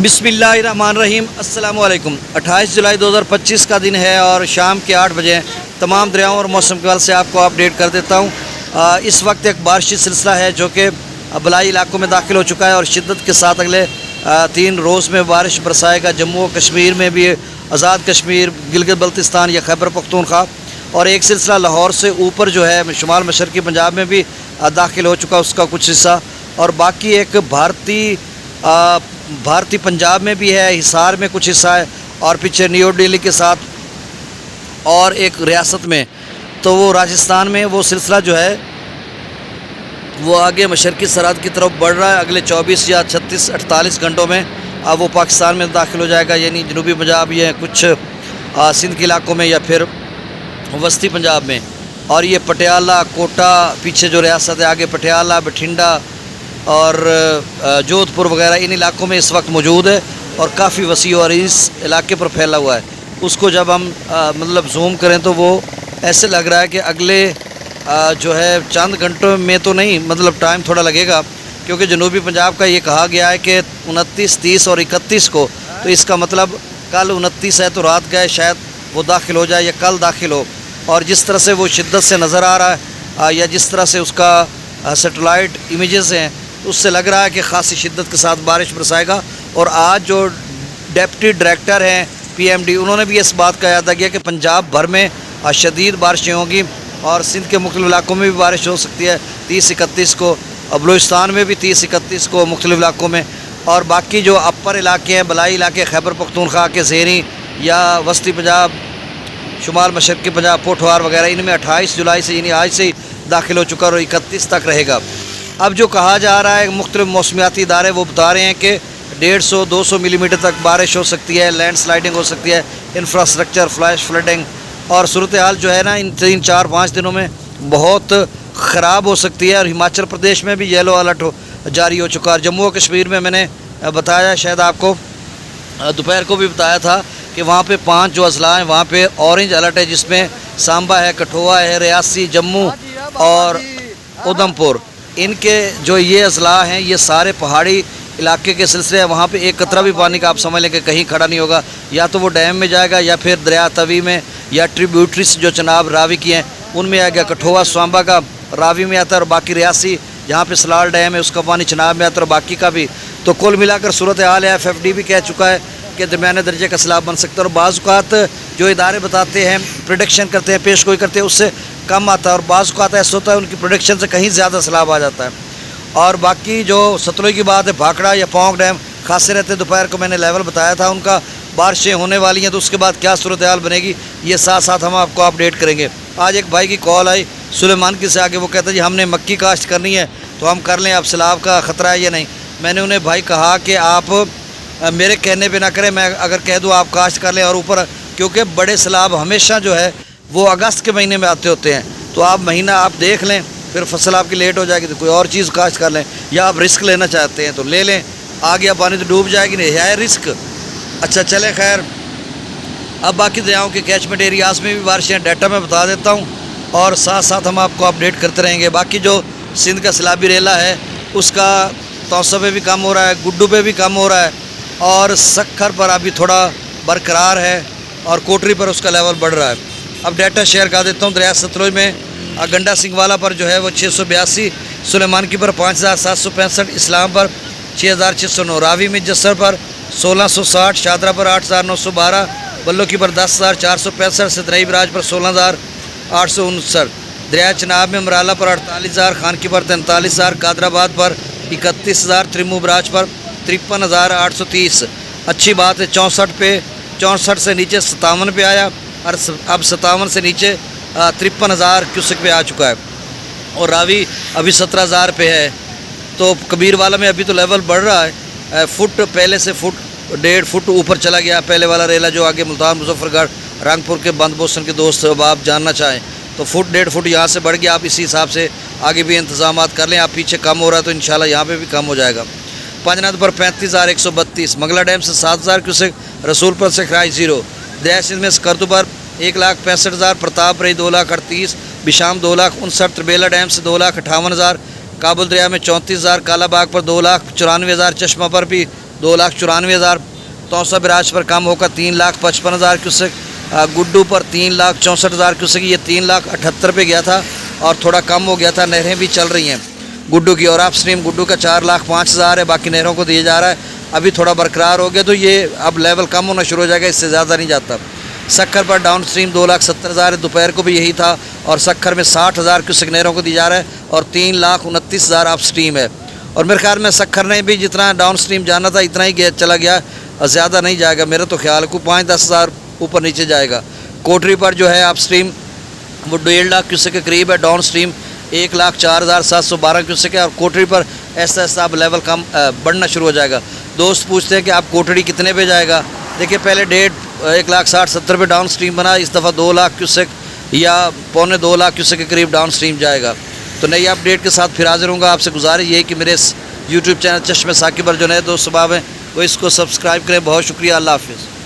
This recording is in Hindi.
बिस्मिल्लाहिर्रहमानिर्रहीम अस्सलाम वालेकुम। 28 जुलाई 2025 का दिन है और शाम के 8 बजे तमाम दरियाओं और मौसम के हाल से आपको अपडेट कर देता हूँ। इस वक्त एक बारिशी सिलसिला है जो कि बलाई इलाकों में दाखिल हो चुका है और शिद्दत के साथ अगले 3 रोज़ में बारिश बरसाएगा। जम्मू और कश्मीर में भी, आज़ाद कश्मीर, गिलगित बल्तिस्तान या खैबर पख्तूनख्वा, और एक सिलसिला लाहौर से ऊपर जो है शुमाल मशरक़ी पंजाब में भी दाखिल हो चुका उसका कुछ हिस्सा, और बाकी एक भारतीय पंजाब में भी है, हिसार में कुछ हिस्सा है, और पीछे न्यू दिल्ली के साथ और एक रियासत में, तो वो राजस्थान में वो सिलसिला जो है वो आगे मशरक़ी सरहद की तरफ बढ़ रहा है। अगले 24 या 36-48 घंटों में अब वो पाकिस्तान में दाखिल हो जाएगा, यानी जनूबी पंजाब या कुछ सिंध के इलाकों में या फिर वस्ती पंजाब में। और ये पटियाला, कोटा, पीछे जो रियासत है आगे पटियाला, बठिंडा और जोधपुर वगैरह, इन इलाकों में इस वक्त मौजूद है और काफ़ी वसी और इस इलाके पर फैला हुआ है। उसको जब हम मतलब जूम करें तो वो ऐसे लग रहा है कि अगले जो है चंद घंटों में तो नहीं, मतलब टाइम थोड़ा लगेगा, क्योंकि जनूबी पंजाब का ये कहा गया है कि 29, 30 और 31 को, तो इसका मतलब कल 29 है तो रात गए शायद वो दाखिल हो जाए या कल दाखिल हो। और जिस तरह से वो शिद्दत से नज़र आ रहा है या जिस तरह से उसका सैटेलाइट इमेजेस हैं, उससे लग रहा है कि ख़ासी शिद्दत के साथ बारिश बरसाएगा। और आज जो डिप्टी डायरेक्टर हैं PMD, उन्होंने भी इस बात का अदा किया कि पंजाब भर में शदीद बारिशें होंगी और सिंध के मुख्तलिफ़ इलाकों में भी बारिश हो सकती है 30-31 को, और बलूचिस्तान में भी 30-31 को मुख्तलिफ़ इलाकों में, और बाकी जो अपर इलाके हैं, बलाई इलाके, खैबर पख्तूनख्वा के ज़ेरी या वस्ती पंजाब, शुमाल मशरक़ी पंजाब, पोठवार वगैरह, इनमें 28 जुलाई से यानी आज से ही दाखिल हो चुका और 31 तक रहेगा। अब जो कहा जा रहा है, मुख्तलिफ़ मौसमियाती इदारे वो बता रहे हैं कि 150-200 मिलीमीटर तक बारिश हो सकती है, लैंड स्लाइडिंग हो सकती है, इंफ्रास्ट्रक्चर, फ्लैश फ्लडिंग, और सूरत हाल जो है ना इन 3-4-5 दिनों में बहुत ख़राब हो सकती है। और हिमाचल प्रदेश में भी येलो अलर्ट जारी हो चुका है। जम्मू और कश्मीर में मैंने बताया, शायद आपको दोपहर को भी बताया था कि वहाँ पे 5 जो अजला हैं वहाँ पे ऑरेंज अलर्ट है, जिसमें सांबा है, कठुआ है, रियासी, जम्मू और उधमपुर, इनके जो ये अजला हैं ये सारे पहाड़ी इलाके के सिलसिले हैं। वहाँ पे एक कतरा भी पानी का आप समझ लें कि कहीं खड़ा नहीं होगा, या तो वो डैम में जाएगा या फिर दरिया तवी में, या ट्रिब्यूटरीज जो चनाब रावी की हैं उनमें आएगा। कठुआ सांबा का रावी में आता है, और बाकी रियासी जहाँ पे सलाल डैम है उसका पानी चनाब में आता है, और बाकी का भी। तो कुल मिलाकर सूरत हाल है, FFD भी कह चुका है कि दरमियाने दर्जे का सैलाब बन सकता है। और बाज़ औक़ात जो इदारे बताते हैं, प्रोडिक्शन करते हैं, पेशगोई करते हैं, उससे कम आता है, और बाज़ औक़ात ऐसा होता है उनकी प्रोडिक्शन से कहीं ज़्यादा सैलाब आ जाता है। और बाकी जो सतलुज की बात है, भाखड़ा या पौंग डैम खासे रहते हैं, दोपहर को मैंने लेवल बताया था उनका, बारिशें होने वाली हैं, तो उसके बाद क्या सूरत हाल बनेगी ये साथ साथ हम आपको अपडेट करेंगे। आज एक भाई की कॉल आई सुलेमान की से आगे, वो कहता जी हमने मक्की काश्त करनी है तो हम कर लें, अब सैलाब का ख़तरा है या नहीं। मैंने उन्हें भाई कहा कि आप मेरे कहने पे ना करें, मैं अगर कह दूँ आप काश्त कर लें, और ऊपर क्योंकि बड़े सैलाब हमेशा जो है वो अगस्त के महीने में आते होते हैं, तो आप महीना आप देख लें, फिर फसल आपकी लेट हो जाएगी तो कोई और चीज़ काश्त कर लें, या आप रिस्क लेना चाहते हैं तो ले लें, आ गया पानी तो डूब जाएगी, नहीं है रिस्क। अच्छा चले खैर, अब बाकी दरियाओं के कैचमेंट एरियाज़ में भी बारिशें डाटा में बता देता हूँ, और साथ साथ हम आपको अपडेट करते रहेंगे। बाकी जो सिंध का सैलाबी रेला है उसका तौसा पे भी कम हो रहा है, गुड्डू पे भी कम हो रहा है, और सक्खर पर अभी थोड़ा बरकरार है, और कोटरी पर उसका लेवल बढ़ रहा है। अब डाटा शेयर कर देता हूँ। दरिया सतलुज में गंडा सिंह वाला पर जो है वो 682, सुलेमान की पर 5765, इस्लाम पर 6609, रावी में जसर पर 1660, शादरा पर 8912, बल्लो की पर 10,465, सतरई बराज पर 16,869, दरिया चनाब में मराला पर 48,000, खान की पर 43,000, कादराबाद पर 31,000, त्रिमू बराज पर 53,830। अच्छी बात है 64 से नीचे 57 पे आया, और अब 57 से नीचे 53,000 क्यूसेक पे आ चुका है, और रावी अभी 17,000 पे है। तो कबीर वाला में अभी तो लेवल बढ़ रहा है, फुट पहले से फुट 1.5 फुट ऊपर चला गया पहले वाला रेला, जो आगे मुल्तान, मुजफ्फरगढ़, रंगपुर के बंद बोसन के दोस्त अब आप जानना चाहें तो फुट 1.5 फुट यहाँ से बढ़ गया। आप इसी हिसाब से आगे भी इंतजाम कर लें, आप पीछे कम हो रहा है तो इंशाल्लाह यहाँ पे भी कम हो जाएगा। पंजनाद पर 35,132, मंगला डैम से 7,000 क्यूसेक, रसूलपुर से खराज 0, दरिया सिंध में स्कर्दू पर 1,65,000, प्रताप रही 2,38,000, बिशाम 2,59,000, त्रिबेला डैम से 2,58,000, काबुल दरिया में 34,000, कालाबाग पर 2,94,000, चश्मा पर भी 2,94,000। तौसा बराज पर कम होकर 3,55,000 क्यूसेक। गुड्डू पर 3,64,000 क्यूसेक, ये 3,78,000 पे गया था और थोड़ा कम हो गया था। नहरें भी चल रही हैं गुड्डू की, और अप स्ट्रीम गुड्डू का 4,05,000 है, बाकी नहरों को दिया जा रहा है। अभी थोड़ा बरकरार हो गया तो ये अब लेवल कम होना शुरू हो जाएगा, इससे ज़्यादा नहीं जाता। सक्खर पर डाउन स्ट्रीम 2,70,000 है, दोपहर को भी यही था, और सक्खर में 60,000 क्यूसेक नहरों को दी जा रहा है और 3,29,000 अप स्ट्रीम है। और मेरे ख्याल में सक्खर ने भी जितना डाउन स्ट्रीम जाना था इतना ही चला गया, ज़्यादा नहीं जाएगा मेरा तो ख्याल को 5-10 हज़ार ऊपर नीचे जाएगा। कोटरी पर जो है अप स्ट्रीम वो 1.5 लाख क्यूसेक के करीब है, डाउन स्ट्रीम 1,04,712 क्यूसेक है, और कोटरी पर ऐसा ऐसा अब लेवल कम बढ़ना शुरू हो जाएगा। दोस्त पूछते हैं कि आप कोटरी कितने पे जाएगा। देखिए पहले 1,60,70 पे डाउन स्ट्रीम बना, इस दफ़ा 2 लाख क्यूसेक या 2.25 लाख क्यूसेक के करीब डाउन स्ट्रीम जाएगा। तो नई अपडेट के साथ फिर हाजिर होंगे। आपसे गुजारिश ये है कि मेरे यूट्यूब चैनल चश्मे साकिब पर जो नए दोस्त सुबह हैं वो इसको सब्सक्राइब करें। बहुत शुक्रिया, अल्लाह हाफिज़।